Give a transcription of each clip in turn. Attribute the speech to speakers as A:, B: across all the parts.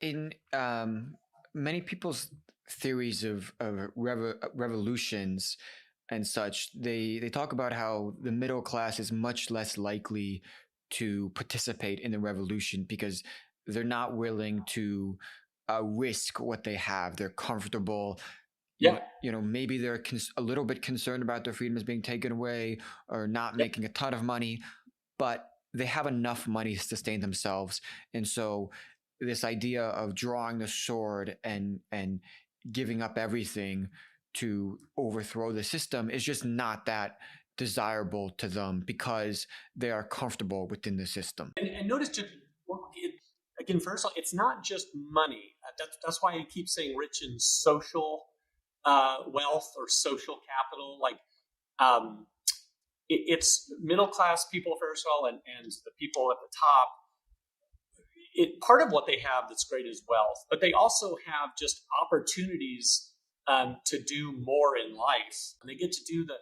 A: in many people's theories of revolutions and such, they talk about how the middle class is much less likely to participate in the revolution because they're not willing to risk what they have. They're comfortable.
B: Yeah.
A: Maybe they're a little bit concerned about their freedoms being taken away or not
B: Yep.
A: making a ton of money, but they have enough money to sustain themselves. And so this idea of drawing the sword and giving up everything to overthrow the system is just not that desirable to them because they are comfortable within the system.
B: And notice just again, first of all, it's not just money. That's why I keep saying rich in social wealth or social capital. Like um, it's middle class people first of all, and the people at the top. Part of what they have that's great is wealth, but they also have just opportunities to do more in life, and they get to do the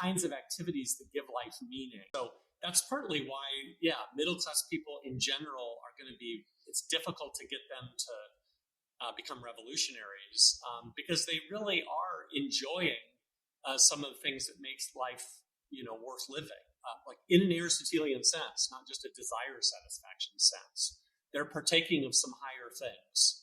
B: kinds of activities that give life meaning. So that's partly why, yeah, middle class people in general are going to be. It's difficult to get them to become revolutionaries because they really are enjoying some of the things that makes life, worth living, like in an Aristotelian sense, not just a desire satisfaction sense. They're partaking of some higher things.